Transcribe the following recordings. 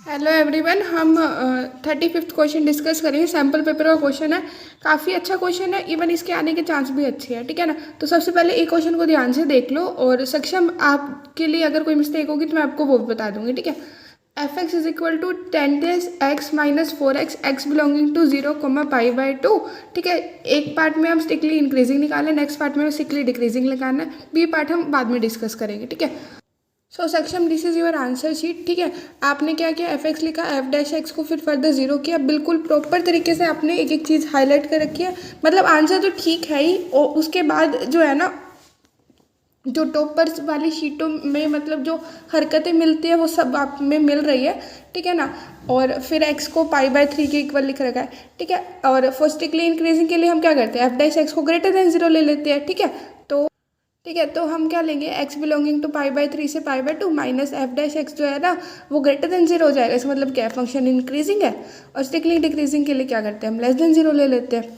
Hello everyone, हम 35th question discuss करेंगे। Sample paper का क्वेश्चन है, काफ़ी अच्छा क्वेश्चन है, इवन इसके आने के चांस भी अच्छे हैं। ठीक है ना। तो सबसे पहले एक क्वेश्चन को ध्यान से देख लो और सक्षम आपके लिए अगर कोई मिस्टेक होगी तो मैं आपको वो बता दूंगी। ठीक है। F X is equal to 10x minus 4x x belonging to 0, π/2। ठीक है। एक पार्ट में हम स्ट्रिक्टली इंक्रीजिंग निकालें, नेक्स्ट पार्ट में स्ट्रिक्टली डिक्रीजिंग निकालना है। बी पार्ट हम बाद में डिस्कस करेंगे। ठीक है। सो सक्षम, this is your answer sheet. ठीक है। आपने क्या किया, एफ एक्स लिखा, एफ डैश एक्स को फिर फर्दर जीरो किया। बिल्कुल प्रॉपर तरीके से आपने एक एक चीज़ हाईलाइट कर रखी है। मतलब आंसर तो ठीक है ही, और उसके बाद जो है ना, जो टॉपर्स वाली शीटों में मतलब जो हरकतें मिलती है वो सब आप में मिल रही है। ठीक है ना। और फिर एक्स को π/3 के इक्वल लिख रखा है। ठीक है। और फर्स्टिकली इंक्रीजिंग के लिए हम क्या करते हैं, एफ डैश एक्स को ग्रेटर देन 0 ले लेते हैं। ठीक है। तो ठीक है, तो हम क्या लेंगे, x बिलोंगिंग टू π/3 से π/2 माइनस एफ डैश एक्स जो है ना वो ग्रेटर देन 0 हो जाएगा। इसका मतलब क्या है, फंक्शन इंक्रीजिंग है। और स्ट्रिक्टली डिक्रीजिंग के लिए क्या करते हैं, हम लेस देन 0 ले लेते हैं।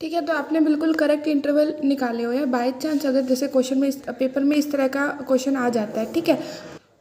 ठीक है। तो आपने बिल्कुल करेक्ट इंटरवल निकाले हुए हैं। बाई चांस अगर जैसे क्वेश्चन में पेपर में इस तरह का क्वेश्चन आ जाता है, ठीक है,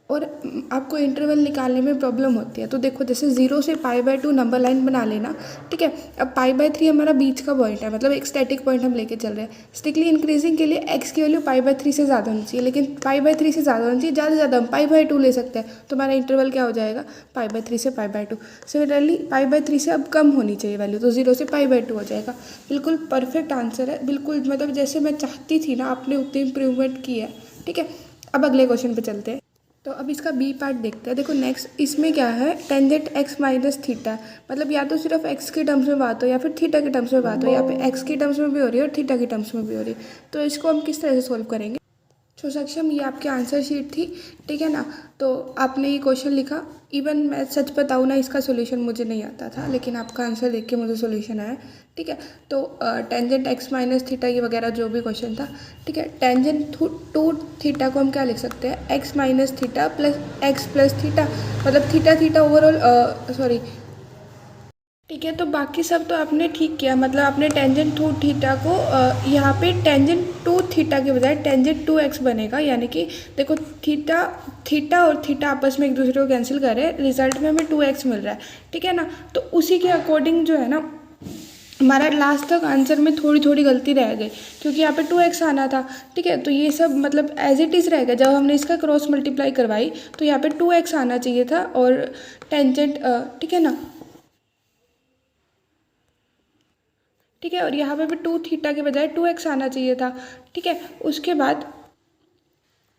और आपको इंटरवल निकालने में प्रॉब्लम होती है, तो देखो जैसे 0 से π/2 नंबर लाइन बना लेना। ठीक है। अब π/3 हमारा बीच का पॉइंट है, मतलब एक स्टैटिक पॉइंट हम लेके चल रहे हैं। स्ट्रिक्टली इंक्रीजिंग के लिए x की वैल्यू π/3 से ज़्यादा होनी चाहिए, लेकिन π/3 से ज़्यादा होनी चाहिए, ज़्यादा से ज़्यादा हम π/2 ले सकते हैं। तो हमारा इंटरवल क्या हो जाएगा, π/3 से π/2। सिमिलरली π/3 से अब कम होनी चाहिए वैल्यू, तो 0 से π/2 हो जाएगा। बिल्कुल परफेक्ट आंसर है, बिल्कुल मतलब जैसे मैं चाहती थी ना, आपने उतनी इंप्रूवमेंट की है। ठीक है। अब अगले क्वेश्चन पे चलते हैं। तो अब इसका बी पार्ट देखते हैं। देखो नेक्स्ट इसमें क्या है, टेंजेंट एक्स माइनस थीटा, मतलब या तो सिर्फ एक्स के टर्म्स में बात हो या फिर थीटा के टर्म्स में बात हो। यहाँ पे एक्स के टर्म्स में भी हो रही है और थीटा के टर्म्स में भी हो रही है। तो इसको हम किस तरह से सॉल्व करेंगे। तो सक्षम, ये आपकी आंसर शीट थी। ठीक है ना। तो आपने ये क्वेश्चन लिखा। इवन मैं सच बताऊँ ना, इसका सोल्यूशन मुझे नहीं आता था, लेकिन आपका आंसर देख के मुझे सोल्यूशन आया। ठीक है। तो टेंजेंट एक्स माइनस थीटा ये वगैरह जो भी क्वेश्चन था। ठीक है। टेंजेंट टू थीटा को हम क्या लिख सकते हैं, x minus theta plus x plus theta, मतलब थीटा थीटा ओवरऑल, सॉरी। ठीक है। तो बाकी सब तो आपने ठीक किया, मतलब आपने टेंजेंट टू थीटा को यहाँ पे टेंजेंट टू थीटा के बजाय टेंजेंट टू एक्स बनेगा। यानी कि देखो थीटा थीटा और थीटा आपस में एक दूसरे को कैंसिल कर रहे हैं, रिजल्ट में हमें 2x मिल रहा है। ठीक है ना। तो उसी के अकॉर्डिंग जो है ना, हमारा लास्ट तक आंसर में थोड़ी थोड़ी गलती रह गई, क्योंकि यहाँ पे 2x आना था। ठीक है। तो ये सब मतलब एज इट इज़ रह गया। जब हमने इसका क्रॉस मल्टीप्लाई करवाई तो यहाँ पे 2x आना चाहिए था, और टेंजेंट, ठीक है ना। ठीक है। और यहाँ पे भी 2 थीटा के बजाय 2x आना चाहिए था। ठीक है। उसके बाद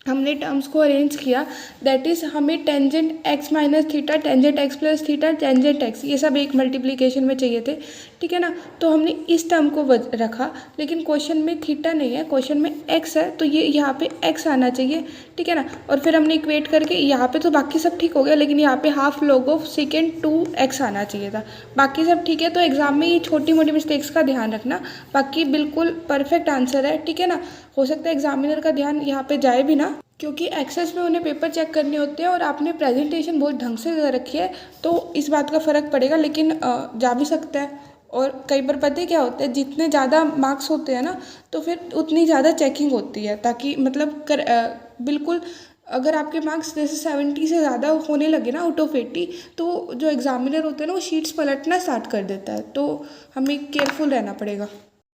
हमने टर्म्स को अरेंज किया, दैट इज़ हमें tangent x minus theta, tangent x plus theta, tangent x, ये सब एक मल्टीप्लिकेशन में चाहिए थे। ठीक है ना। तो हमने इस टर्म को रखा, लेकिन क्वेश्चन में थीटा नहीं है, क्वेश्चन में एक्स है, तो ये यहाँ पे एक्स आना चाहिए। ठीक है ना। और फिर हमने इक्वेट करके यहाँ पे तो बाकी सब ठीक हो गया, लेकिन यहाँ पे half log of second 2x आना चाहिए था। बाकी सब ठीक है। तो एग्जाम में ये छोटी मोटी मिस्टेक्स का ध्यान रखना, बाकी बिल्कुल परफेक्ट आंसर है। ठीक है ना। हो सकता है एग्जामिनर का ध्यान यहाँ पे जाए भी ना, क्योंकि एक्सेस में उन्हें पेपर चेक करने होते हैं, और आपने प्रेजेंटेशन बहुत ढंग से दे रखी है, तो इस बात का फ़र्क पड़ेगा, लेकिन जा भी सकता है। और कई बार पता है क्या होता है, जितने ज़्यादा मार्क्स होते हैं ना, तो फिर उतनी ज़्यादा चेकिंग होती है, ताकि मतलब बिल्कुल अगर आपके मार्क्स जैसे 70 से ज़्यादा होने लगे ना आउट ऑफ 80, तो जो एग्जामिनर होते हैं ना वो शीट्स पलटना स्टार्ट कर देता है, तो हमें केयरफुल रहना पड़ेगा।